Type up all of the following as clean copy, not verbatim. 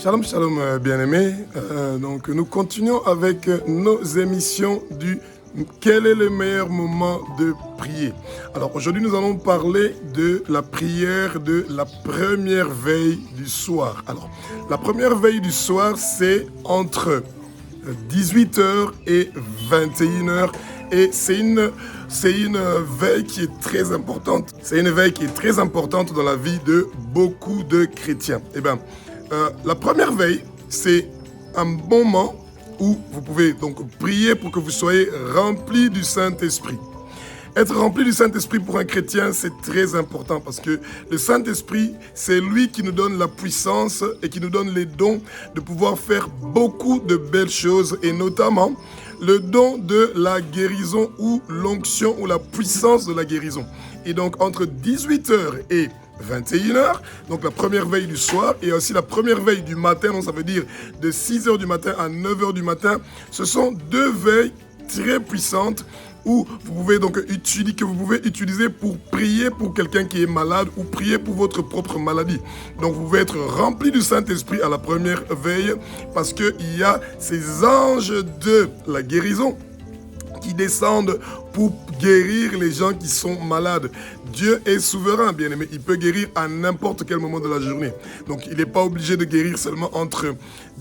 Shalom, shalom, bien-aimés. Donc, nous continuons avec nos émissions du Quel est le meilleur moment de prier? Alors, aujourd'hui, nous allons parler de la prière de la première veille du soir. Alors, la première veille du soir, c'est entre 18h et 21h. Et c'est une veille qui est très importante. C'est une veille qui est très importante dans la vie de beaucoup de chrétiens. Eh bien, la première veille, c'est un moment où vous pouvez donc prier pour que vous soyez remplis du Saint-Esprit. Être rempli du Saint-Esprit pour un chrétien, c'est très important parce que le Saint-Esprit, c'est lui qui nous donne la puissance et qui nous donne les dons de pouvoir faire beaucoup de belles choses et notamment le don de la guérison ou l'onction ou la puissance de la guérison. Et donc entre 18h et 21h, donc la première veille du soir et aussi la première veille du matin, donc ça veut dire de 6h du matin à 9h du matin, ce sont deux veilles très puissantes où vous pouvez donc utiliser pour prier pour quelqu'un qui est malade ou prier pour votre propre maladie. Donc vous pouvez être rempli du Saint-Esprit à la première veille parce qu'il y a ces anges de la guérison qui descendent pour guérir les gens qui sont malades. Dieu est souverain, bien-aimé. Il peut guérir à n'importe quel moment de la journée. Donc, il n'est pas obligé de guérir seulement entre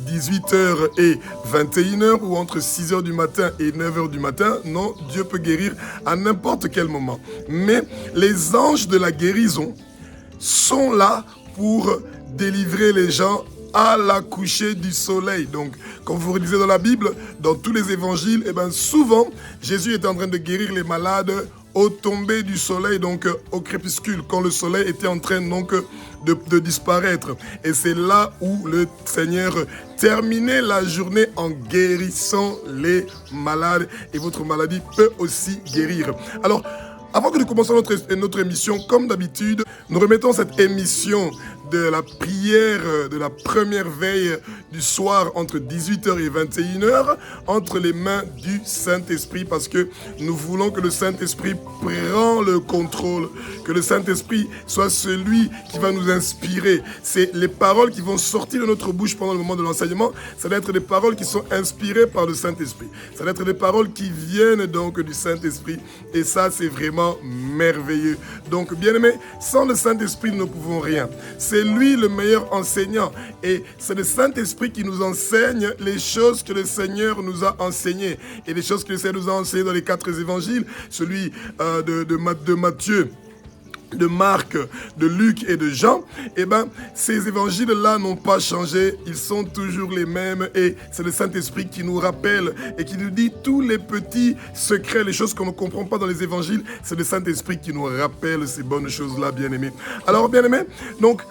18h et 21h ou entre 6h du matin et 9h du matin. Non, Dieu peut guérir à n'importe quel moment. Mais les anges de la guérison sont là pour délivrer les gens à la coucher du soleil. Donc, comme vous lisez dans la Bible, dans tous les évangiles, souvent, Jésus est en train de guérir les malades au tomber du soleil, donc au crépuscule, quand le soleil était en train donc de disparaître. Et c'est là où le Seigneur terminait la journée en guérissant les malades. Et votre maladie peut aussi guérir. Alors, avant que nous commencions notre émission, comme d'habitude, nous remettons cette émission de la prière de la première veille du soir entre 18h et 21h entre les mains du Saint-Esprit parce que nous voulons que le Saint-Esprit prenne le contrôle, que le Saint-Esprit soit celui qui va nous inspirer. C'est les paroles qui vont sortir de notre bouche pendant le moment de l'enseignement, ça va être des paroles qui sont inspirées par le Saint-Esprit. Ça va être des paroles qui viennent donc du Saint-Esprit et ça c'est vraiment merveilleux. Donc bien aimé, sans le Saint-Esprit nous ne pouvons rien. C'est lui le meilleur enseignant et c'est le Saint-Esprit qui nous enseigne les choses que le Seigneur nous a enseignées. Et les choses que le Seigneur nous a enseignées dans les 4 évangiles, celui de Matthieu, de Marc, de Luc et de Jean, ces évangiles-là n'ont pas changé, ils sont toujours les mêmes et c'est le Saint-Esprit qui nous rappelle et qui nous dit tous les petits secrets, les choses qu'on ne comprend pas dans les évangiles, c'est le Saint-Esprit qui nous rappelle ces bonnes choses-là, bien-aimés. Alors, bien-aimés, donc,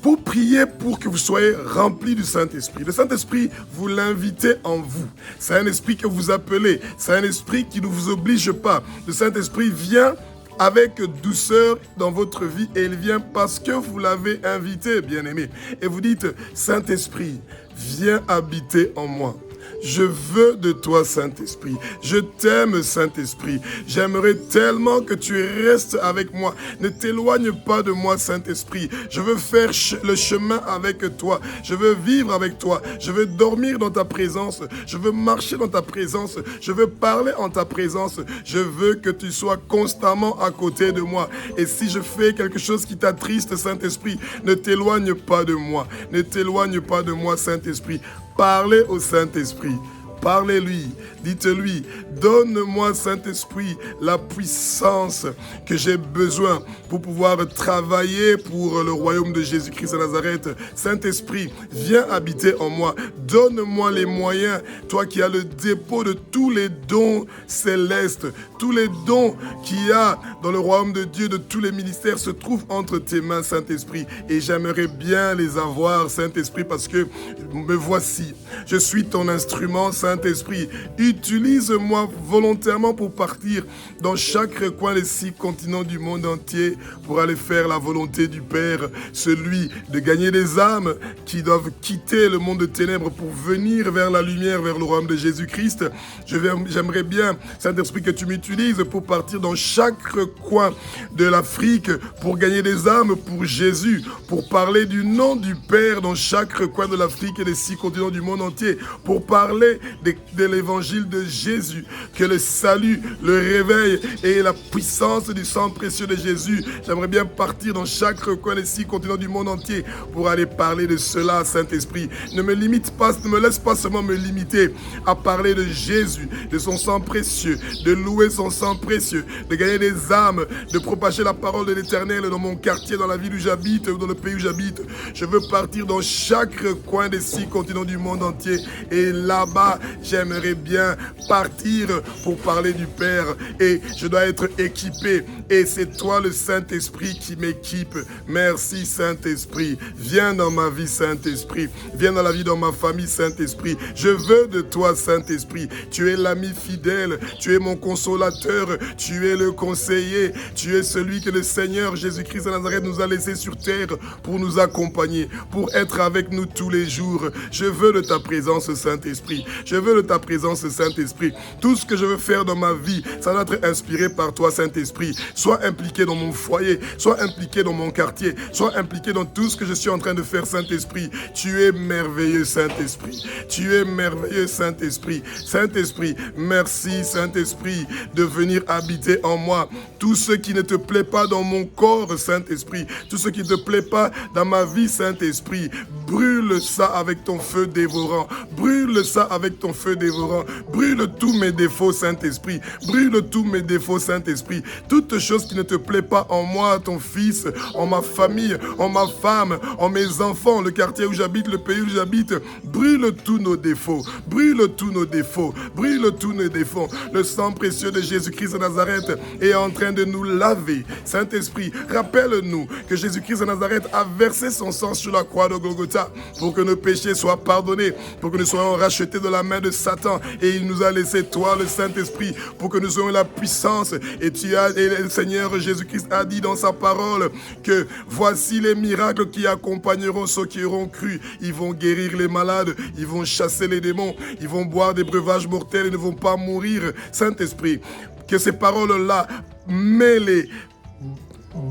pour prier pour que vous soyez remplis du Saint-Esprit. Le Saint-Esprit, vous l'invitez en vous. C'est un esprit que vous appelez, c'est un esprit qui ne vous oblige pas. Le Saint-Esprit vient avec douceur dans votre vie et il vient parce que vous l'avez invité, bien-aimé. Et vous dites, Saint-Esprit, viens habiter en moi. Je veux de toi, Saint-Esprit. Je t'aime, Saint-Esprit. J'aimerais tellement que tu restes avec moi. Ne t'éloigne pas de moi, Saint-Esprit. Je veux faire le chemin avec toi. Je veux vivre avec toi. Je veux dormir dans ta présence. Je veux marcher dans ta présence. Je veux parler en ta présence. Je veux que tu sois constamment à côté de moi. Et si je fais quelque chose qui t'attriste, Saint-Esprit, ne t'éloigne pas de moi. Ne t'éloigne pas de moi, Saint-Esprit. Parlez au Saint-Esprit. Parlez-lui, dites-lui, donne-moi, Saint-Esprit, la puissance que j'ai besoin pour pouvoir travailler pour le royaume de Jésus-Christ à Nazareth. Saint-Esprit, viens habiter en moi. Donne-moi les moyens, toi qui as le dépôt de tous les dons célestes, tous les dons qu'il y a dans le royaume de Dieu, de tous les ministères se trouvent entre tes mains, Saint-Esprit. Et j'aimerais bien les avoir, Saint-Esprit, parce que me voici. Je suis ton instrument, Saint-Esprit. Saint-Esprit. Utilise-moi volontairement pour partir dans chaque coin des 6 continents du monde entier pour aller faire la volonté du Père, celui de gagner des âmes qui doivent quitter le monde de ténèbres pour venir vers la lumière, vers le royaume de Jésus-Christ. J'aimerais bien, Saint-Esprit, que tu m'utilises pour partir dans chaque coin de l'Afrique pour gagner des âmes pour Jésus, pour parler du nom du Père dans chaque coin de l'Afrique et des 6 continents du monde entier, pour parler de l'évangile de Jésus, que le salut, le réveil et la puissance du sang précieux de Jésus, j'aimerais bien partir dans chaque coin des 6 continents du monde entier pour aller parler de cela, Saint-Esprit. Ne me limite pas, ne me laisse pas seulement me limiter à parler de Jésus, de son sang précieux, de louer son sang précieux, de gagner des âmes, de propager la parole de l'Éternel dans mon quartier, dans la ville où j'habite ou dans le pays où j'habite. Je veux partir dans chaque coin des 6 continents du monde entier et là-bas, j'aimerais bien partir pour parler du Père et je dois être équipé et c'est toi le Saint-Esprit qui m'équipe. Merci Saint-Esprit. Viens dans ma vie, Saint-Esprit. Viens dans la vie de ma famille, Saint-Esprit. Je veux de toi, Saint-Esprit. Tu es l'ami fidèle. Tu es mon consolateur. Tu es le conseiller. Tu es celui que le Seigneur Jésus-Christ de Nazareth nous a laissé sur terre pour nous accompagner, pour être avec nous tous les jours. Je veux de ta présence, Saint-Esprit. Je veux de ta présence, Saint-Esprit. Tout ce que je veux faire dans ma vie, ça doit être inspiré par toi, Saint-Esprit. Sois impliqué dans mon foyer, sois impliqué dans mon quartier, sois impliqué dans tout ce que je suis en train de faire, Saint-Esprit. Tu es merveilleux, Saint-Esprit. Tu es merveilleux, Saint-Esprit. Saint-Esprit, merci, Saint-Esprit, de venir habiter en moi. Tout ce qui ne te plaît pas dans mon corps, Saint-Esprit, tout ce qui ne te plaît pas dans ma vie, Saint-Esprit, brûle ça avec ton feu dévorant. Brûle ça avec ton feu dévorant. Brûle tous mes défauts, Saint-Esprit. Brûle tous mes défauts, Saint-Esprit. Toute chose qui ne te plaît pas en moi, ton fils, en ma famille, en ma femme, en mes enfants, le quartier où j'habite, le pays où j'habite, brûle tous nos défauts. Brûle tous nos défauts. Brûle tous nos défauts. Le sang précieux de Jésus-Christ de Nazareth est en train de nous laver. Saint-Esprit, rappelle-nous que Jésus-Christ de Nazareth a versé son sang sur la croix de Golgotha pour que nos péchés soient pardonnés, pour que nous soyons rachetés de la main de Satan. Et il nous a laissé, toi, le Saint-Esprit, pour que nous ayons la puissance. Et le Seigneur Jésus-Christ a dit dans sa parole que voici les miracles qui accompagneront ceux qui auront cru. Ils vont guérir les malades, ils vont chasser les démons, ils vont boire des breuvages mortels et ne vont pas mourir. Saint-Esprit, que ces paroles-là, mets-les,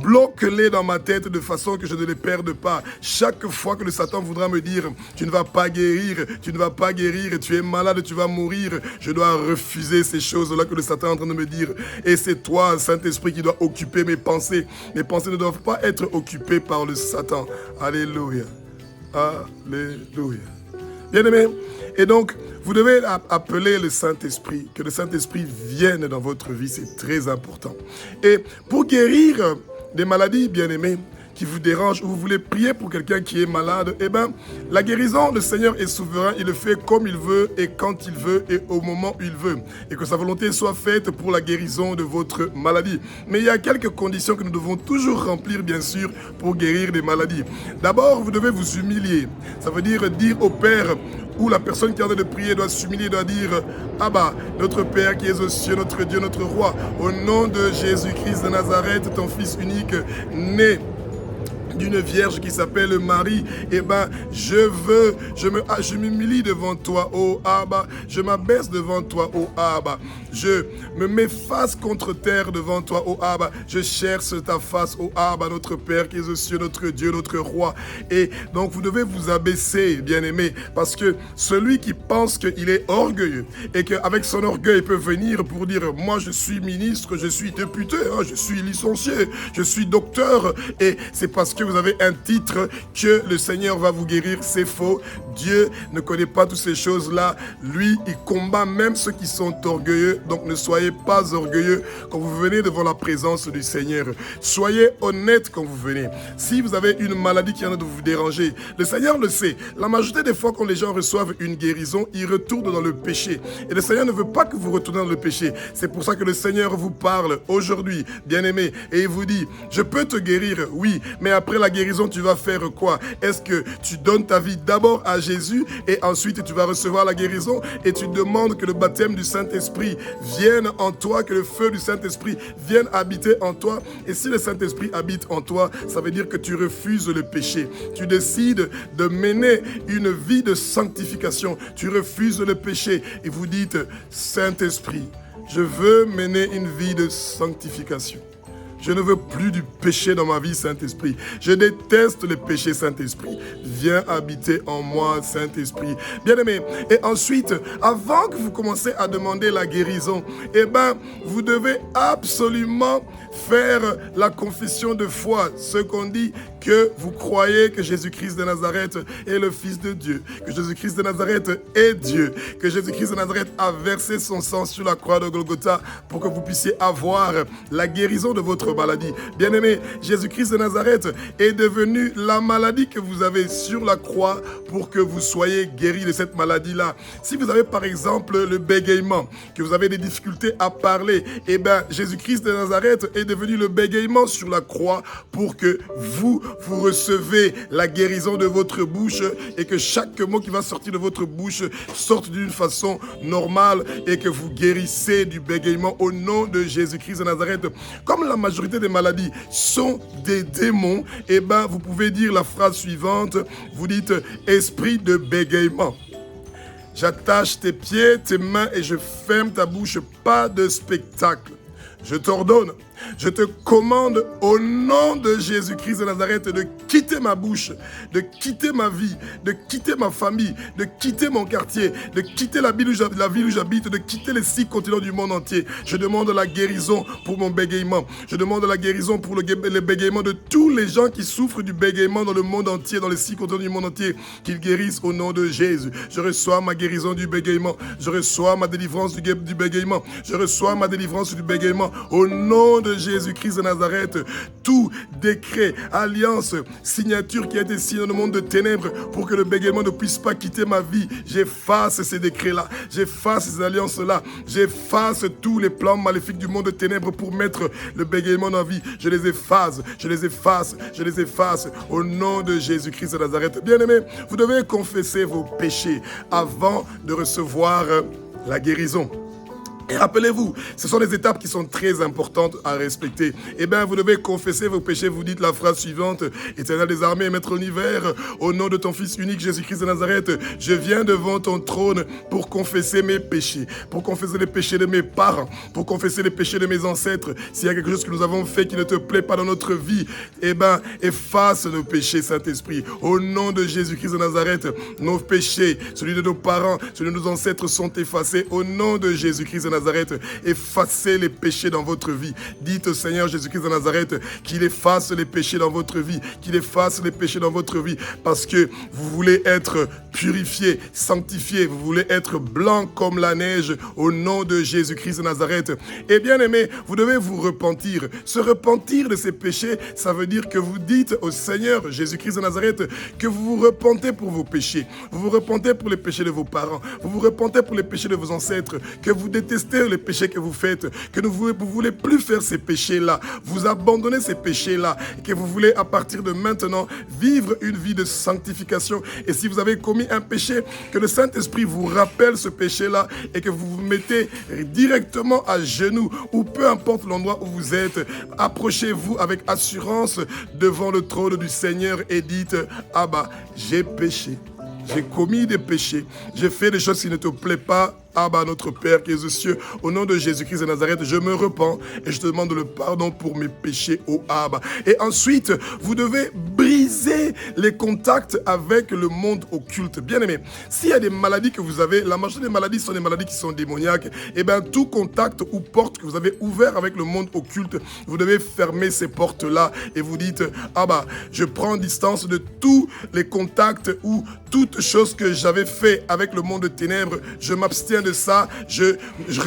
bloque-les dans ma tête de façon que je ne les perde pas. Chaque fois que le Satan voudra me dire « Tu ne vas pas guérir, tu ne vas pas guérir, tu es malade, tu vas mourir », je dois refuser ces choses-là que le Satan est en train de me dire. Et c'est toi, Saint-Esprit, qui dois occuper mes pensées. Mes pensées ne doivent pas être occupées par le Satan. Alléluia. Alléluia. Bien-aimés, et donc, vous devez appeler le Saint-Esprit, que le Saint-Esprit vienne dans votre vie, c'est très important. Et pour guérir des maladies, bien-aimés, qui vous dérangent, ou vous voulez prier pour quelqu'un qui est malade, eh bien, la guérison, le Seigneur est souverain, il le fait comme il veut, et quand il veut, et au moment où il veut. Et que sa volonté soit faite pour la guérison de votre maladie. Mais il y a quelques conditions que nous devons toujours remplir, bien sûr, pour guérir des maladies. D'abord, vous devez vous humilier. Ça veut dire au Père, où la personne qui est en train de prier doit s'humilier, doit dire « Abba, notre Père qui es aux cieux, notre Dieu, notre Roi, au nom de Jésus-Christ de Nazareth, ton Fils unique, né d'une vierge qui s'appelle Marie, eh ben, je m'humilie devant toi, oh Abba, je m'abaisse devant toi, oh Abba, je me mets face contre terre devant toi, oh Abba, je cherche ta face, oh Abba, notre Père qui est aux cieux, notre Dieu, notre Roi. Et donc vous devez vous abaisser, bien-aimés, parce que celui qui pense qu'il est orgueilleux et qu'avec son orgueil il peut venir pour dire, moi je suis ministre, je suis député, hein, je suis licencié, je suis docteur, et c'est parce que vous avez un titre que le Seigneur va vous guérir, c'est faux. Dieu ne connaît pas toutes ces choses-là. Lui, il combat même ceux qui sont orgueilleux. Donc ne soyez pas orgueilleux quand vous venez devant la présence du Seigneur. Soyez honnête quand vous venez. Si vous avez une maladie qui est en train de vous déranger, le Seigneur le sait. La majorité des fois quand les gens reçoivent une guérison, ils retournent dans le péché. Et le Seigneur ne veut pas que vous retournez dans le péché. C'est pour ça que le Seigneur vous parle aujourd'hui, bien-aimé, et il vous dit, je peux te guérir, oui, mais après la guérison, tu vas faire quoi? Est-ce que tu donnes ta vie d'abord à Jésus et ensuite tu vas recevoir la guérison et tu demandes que le baptême du Saint-Esprit vienne en toi, que le feu du Saint-Esprit vienne habiter en toi? Et si le Saint-Esprit habite en toi, ça veut dire que tu refuses le péché. Tu décides de mener une vie de sanctification. Tu refuses le péché et vous dites, Saint-Esprit, je veux mener une vie de sanctification. Je ne veux plus du péché dans ma vie, Saint-Esprit. Je déteste le péché, Saint-Esprit. Viens habiter en moi, Saint-Esprit. Bien-aimé, et ensuite, avant que vous commencez à demander la guérison, vous devez absolument faire la confession de foi. Ce qu'on dit, que vous croyez que Jésus-Christ de Nazareth est le Fils de Dieu, que Jésus-Christ de Nazareth est Dieu, que Jésus-Christ de Nazareth a versé son sang sur la croix de Golgotha pour que vous puissiez avoir la guérison de votre maladie. Bien-aimé, Jésus-Christ de Nazareth est devenu la maladie que vous avez sur la croix pour que vous soyez guéris de cette maladie-là. Si vous avez par exemple le bégaiement, que vous avez des difficultés à parler, Jésus-Christ de Nazareth est devenu le bégaiement sur la croix pour que vous recevez la guérison de votre bouche et que chaque mot qui va sortir de votre bouche sorte d'une façon normale et que vous guérissez du bégaiement au nom de Jésus-Christ de Nazareth. Comme la majorité des maladies sont des démons, vous pouvez dire la phrase suivante, vous dites « Esprit de bégaiement ». J'attache tes pieds, tes mains et je ferme ta bouche, pas de spectacle. Je t'ordonne, je te commande au nom de Jésus-Christ de Nazareth de quitter ma bouche, de quitter ma vie, de quitter ma famille, de quitter mon quartier, de quitter la ville où j'habite, de quitter les 6 continents du monde entier. Je demande la guérison pour mon bégaiement. Je demande la guérison pour le bégaiement de tous les gens qui souffrent du bégaiement dans le monde entier, dans les 6 continents du monde entier, qu'ils guérissent au nom de Jésus. Je reçois ma guérison du bégaiement. Je reçois ma délivrance du bégaiement. Je reçois ma délivrance du bégaiement. Au nom de Jésus-Christ de Nazareth, tout décret, alliance, signature qui a été signée dans le monde de ténèbres pour que le bégaiement ne puisse pas quitter ma vie, j'efface ces décrets-là, j'efface ces alliances-là, j'efface tous les plans maléfiques du monde de ténèbres pour mettre le bégaiement dans la vie. Je les efface, je les efface, je les efface au nom de Jésus-Christ de Nazareth. Bien-aimés, vous devez confesser vos péchés avant de recevoir la guérison. Et rappelez-vous, ce sont des étapes qui sont très importantes à respecter. Vous devez confesser vos péchés. Vous dites la phrase suivante. Éternel des armées, Maître l'univers, au nom de ton Fils unique, Jésus-Christ de Nazareth, je viens devant ton trône pour confesser mes péchés, pour confesser les péchés de mes parents, pour confesser les péchés de mes ancêtres. S'il y a quelque chose que nous avons fait qui ne te plaît pas dans notre vie, efface nos péchés, Saint-Esprit. Au nom de Jésus-Christ de Nazareth, nos péchés, celui de nos parents, celui de nos ancêtres sont effacés. Au nom de Jésus-Christ de Nazareth, effacez les péchés dans votre vie. Dites au Seigneur Jésus-Christ de Nazareth qu'il efface les péchés dans votre vie, qu'il efface les péchés dans votre vie, parce que vous voulez être purifié, sanctifié, vous voulez être blanc comme la neige au nom de Jésus-Christ de Nazareth. Et bien aimé, vous devez vous repentir. Se repentir de ces péchés, ça veut dire que vous dites au Seigneur Jésus-Christ de Nazareth que vous vous repentez pour vos péchés. Vous vous repentez pour les péchés de vos parents. Vous vous repentez pour les péchés de vos ancêtres, que vous détestez les péchés que vous faites, que vous ne voulez plus faire ces péchés-là, vous abandonnez ces péchés-là, et que vous voulez à partir de maintenant vivre une vie de sanctification. Et si vous avez commis un péché, que le Saint-Esprit vous rappelle ce péché-là et que vous vous mettez directement à genoux ou peu importe l'endroit où vous êtes, approchez-vous avec assurance devant le trône du Seigneur et dites « Abba, j'ai péché, j'ai commis des péchés, j'ai fait des choses qui ne te plaisent pas. Abba, notre Père qui est aux cieux, au nom de Jésus-Christ de Nazareth, je me repens et je te demande le pardon pour mes péchés, ô Abba. Et ensuite, vous devez briser les contacts avec le monde occulte. Bien aimé, s'il y a des maladies que vous avez, la majorité des maladies sont des maladies qui sont démoniaques, tout contact ou porte que vous avez ouvert avec le monde occulte, vous devez fermer ces portes-là et vous dites, Abba, je prends distance de tous les contacts ou toute chose que j'avais fait avec le monde de ténèbres, je m'abstiens viens de ça, je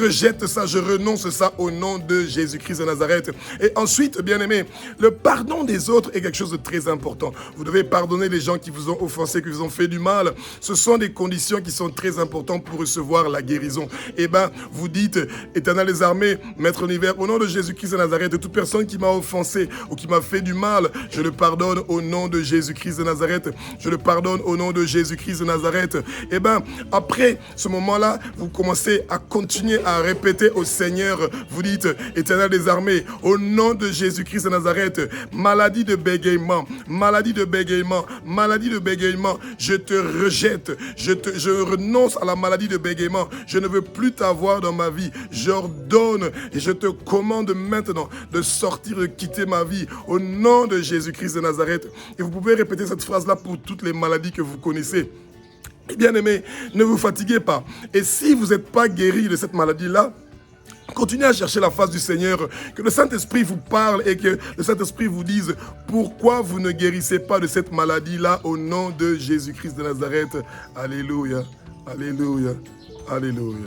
rejette ça, je renonce ça au nom de Jésus-Christ de Nazareth. Et ensuite, bien-aimés, le pardon des autres est quelque chose de très important. Vous devez pardonner les gens qui vous ont offensé, qui vous ont fait du mal. Ce sont des conditions qui sont très importantes pour recevoir la guérison. Eh bien, vous dites, Éternel des armées, Maître univers, au nom de Jésus-Christ de Nazareth, de toute personne qui m'a offensé ou qui m'a fait du mal, je le pardonne au nom de Jésus-Christ de Nazareth. Je le pardonne au nom de Jésus-Christ de Nazareth. Eh bien, après ce moment-là, vous commencez à continuer à répéter au Seigneur, vous dites, Éternel des armées, au nom de Jésus-Christ de Nazareth, maladie de bégaiement, maladie de bégaiement, maladie de bégaiement, je te rejette, je renonce à la maladie de bégaiement, je ne veux plus t'avoir dans ma vie, j'ordonne et je te commande maintenant de sortir, de quitter ma vie, au nom de Jésus-Christ de Nazareth. Et vous pouvez répéter cette phrase-là pour toutes les maladies que vous connaissez. Et bien aimé, ne vous fatiguez pas. Et si vous n'êtes pas guéri de cette maladie-là, continuez à chercher la face du Seigneur, que le Saint-Esprit vous parle et que le Saint-Esprit vous dise pourquoi vous ne guérissez pas de cette maladie-là au nom de Jésus-Christ de Nazareth. Alléluia, alléluia, alléluia.